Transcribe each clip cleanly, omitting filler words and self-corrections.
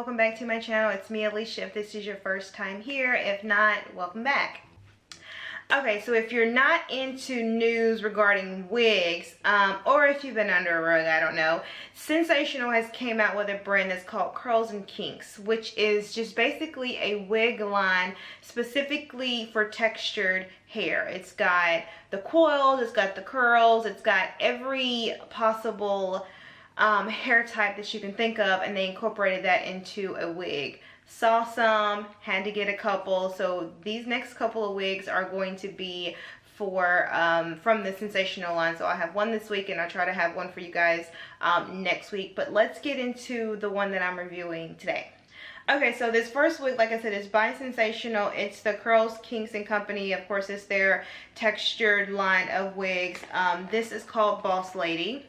welcome back to my channel. It's me, Alicia, if this is your first time here. If not, welcome back. Okay, so if you're not into news regarding wigs, or if you've been under a rug, I don't know, Sensational has came out with a brand that's called Curls and Kinks, which is just basically a wig line specifically for textured hair. It's got the coils, it's got the curls, it's got every possible hair type that you can think of, and they incorporated that into a wig. Saw some, had to get a couple, so these next couple of wigs are going to be for from the Sensational line. So I have one this week and I'll try to have one for you guys next week, but let's get into the one that I'm reviewing today. Okay, so this first wig, like I said, is by Sensational. It's the Curls, Kinks and Company. Of course, it's their textured line of wigs. This is called Boss Lady.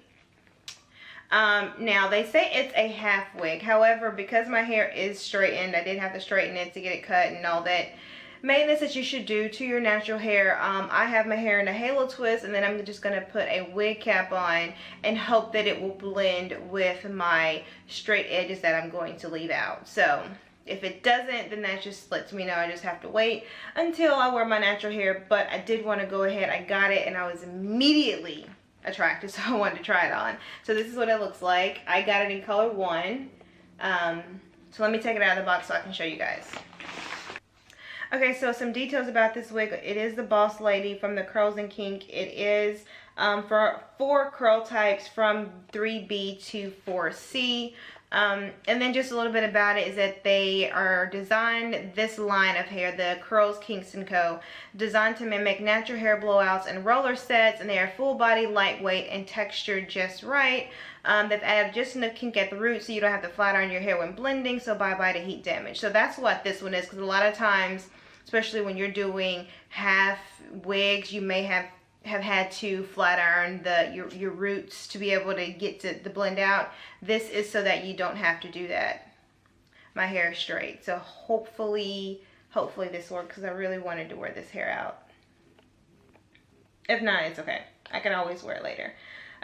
Now they say it's a half wig. However, because my hair is straightened, I did have to straighten it to get it cut and all that maintenance that you should do to your natural hair. I have my hair in a halo twist, and then I'm just going to put a wig cap on and hope that it will blend with my straight edges that I'm going to leave out. So if it doesn't, then that just lets me know I just have to wait until I wear my natural hair. But I did want to go ahead. I got it and I was immediately attracted, so I wanted to try it on. So this is what it looks like. I got it in color 1. So let me take it out of the box so I can show you guys. Okay, so some details about this wig. It is the Boss Lady from the Curls and Kink. It is for 4 curl types from 3B to 4C. And then just a little bit about it is that they are designed, this line of hair, the Curls, Kinks & Co., designed to mimic natural hair blowouts and roller sets, and they are full body, lightweight, and textured just right. They've added just enough kink at the root so you don't have to flat iron your hair when blending, so bye-bye to heat damage. So that's what this one is, because a lot of times, especially when you're doing half wigs, you may have had to flat iron your roots to be able to get to the blend out. This is so that you don't have to do that. My hair is straight, so hopefully this works, because I really wanted to wear this hair out. If not, it's okay. I can always wear it later.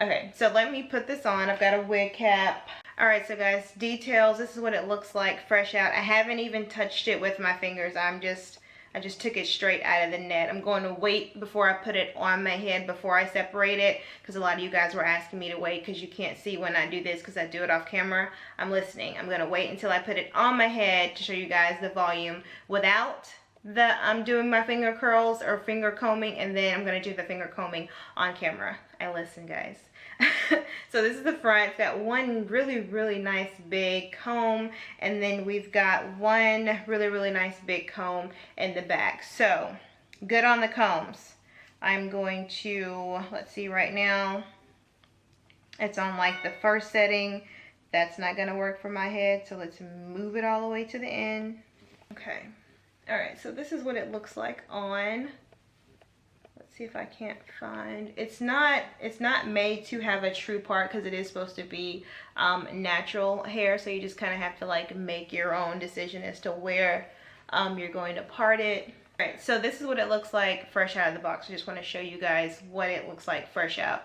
Okay, so let me put this on. I've got a wig cap. Alright, so guys, details. This is what it looks like fresh out. I haven't even touched it with my fingers. I just took it straight out of the net. I'm going to wait before I put it on my head before I separate it, because a lot of you guys were asking me to wait because you can't see when I do this because I do it off camera. I'm listening. I'm going to wait until I put it on my head to show you guys the volume without I'm doing my finger curls or finger combing, and then I'm going to do the finger combing on camera. I listen, guys. So this is the front. It's got one really nice big comb, and then we've got one really nice big comb in the back. So good on the combs. I'm going to, let's see, right now it's on like the first setting. That's not going to work for my head, so let's move it all the way to the end. Okay, all right, so this is what it looks like on. Let's see if I can't find. It's not made to have a true part, because it is supposed to be natural hair, so you just kind of have to like make your own decision as to where you're going to part it. All right, so this is what it looks like fresh out of the box. I just want to show you guys what it looks like fresh out.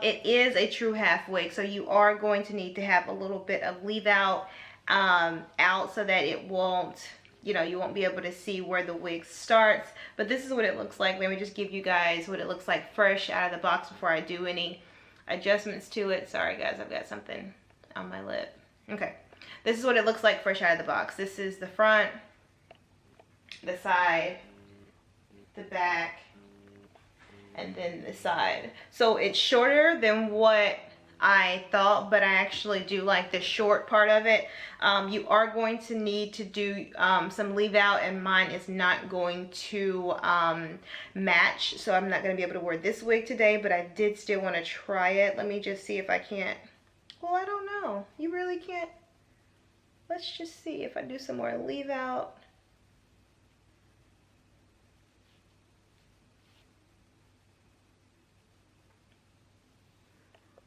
It is a true half wig, so you are going to need to have a little bit of leave out so that it won't, you won't be able to see where the wig starts. But this is what it looks like. Let me just give you guys what it looks like fresh out of the box before I do any adjustments to it. Sorry guys, I've got something on my lip. Okay, this is what it looks like fresh out of the box. This is the front, the side, the back, and then the side. So it's shorter than what I thought, but I actually do like the short part of it. You are going to need to do some leave out, and mine is not going to match, so I'm not going to be able to wear this wig today, but I did still want to try it. Let me just see if I can't. Well, I don't know. You really can't. Let's just see if I do some more leave out.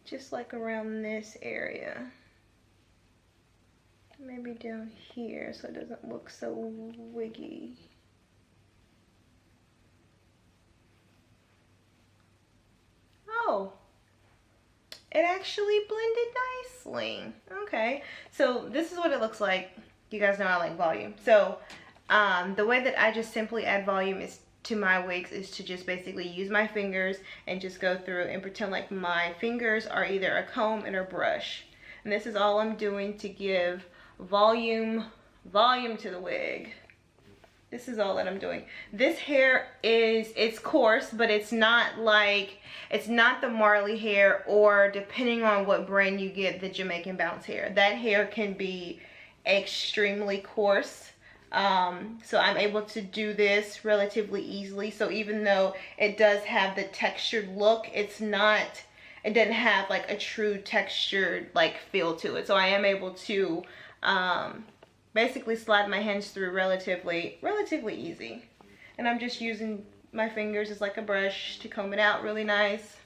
Just like around this area. Maybe down here so it doesn't look so wiggy. Oh, it actually blended nicely. Okay, so this is what it looks like You guys know I like volume. So the way that I just simply add volume is to my wigs is to just basically use my fingers and just go through and pretend like my fingers are either a comb and a brush. And this is all I'm doing to give volume to the wig. This is all that I'm doing. This hair it's coarse, but it's not like, it's not the Marley hair, or depending on what brand you get, the Jamaican bounce hair. That hair can be extremely coarse. So I'm able to do this relatively easily. So even though it does have the textured look, it doesn't have like a true textured like feel to it. So I am able to basically slide my hands through relatively easy. And I'm just using my fingers as like a brush to comb it out really nice.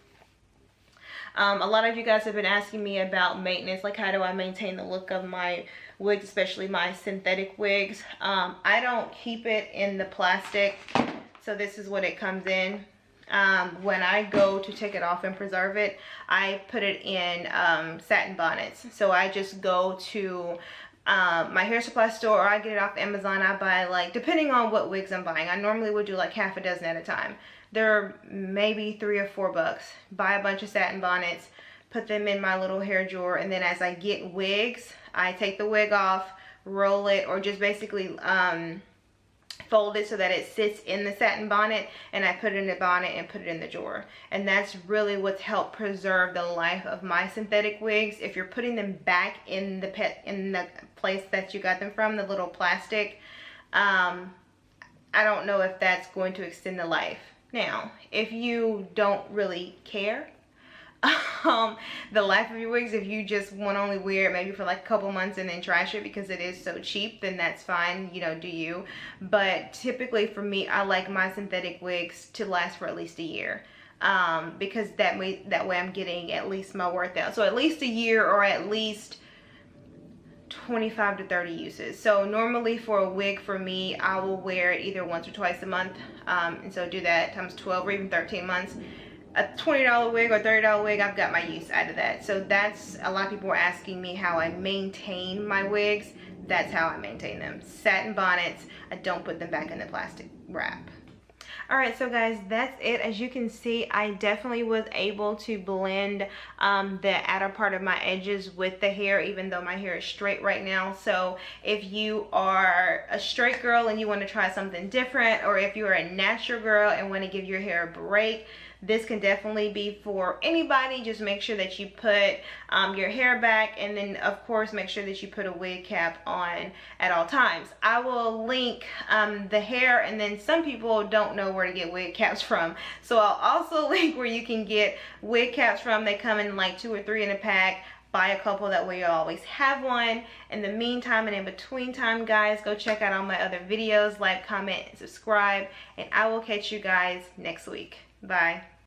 A lot of you guys have been asking me about maintenance, like how do I maintain the look of my wigs, especially my synthetic wigs. I don't keep it in the plastic, so this is what it comes in. When I go to take it off and preserve it, I put it in satin bonnets. So I just go to my hair supply store, or I get it off Amazon. I buy, like, depending on what wigs I'm buying, I normally would do like half a dozen at a time. They're maybe $3 or $4. Buy a bunch of satin bonnets, put them in my little hair drawer, and then as I get wigs, I take the wig off, roll it, or just basically fold it so that it sits in the satin bonnet, and I put it in the bonnet and put it in the drawer. And that's really what's helped preserve the life of my synthetic wigs. If you're putting them back in the place that you got them from, the little plastic, I don't know if that's going to extend the life. Now, if you don't really care the life of your wigs, if you just want to only wear it maybe for like a couple months and then trash it because it is so cheap, then that's fine, you know, do you. But typically for me, I like my synthetic wigs to last for at least a year, because that way I'm getting at least my worth out. So at least a year, or at least 25 to 30 uses. So normally for a wig for me, I will wear it either once or twice a month, and so do that times 12 or even 13 months. A $20 wig or $30 wig, I've got my use out of that. So that's, a lot of people are asking me how I maintain my wigs. That's how I maintain them. Satin bonnets, I don't put them back in the plastic wrap. Alright, so guys, that's it. As you can see, I definitely was able to blend the outer part of my edges with the hair, even though my hair is straight right now. So if you are a straight girl and you want to try something different, or if you're a natural girl and want to give your hair a break, this can definitely be for anybody. Just make sure that you put your hair back, and then of course make sure that you put a wig cap on at all times. I will link the hair, and then some people don't know where to get wig caps from, so I'll also link where you can get wig caps from. They come in like 2 or 3 in a pack. Buy a couple, that way you'll always have one. In the meantime and in between time, guys, go check out all my other videos, like, comment, and subscribe, and I will catch you guys next week. Bye.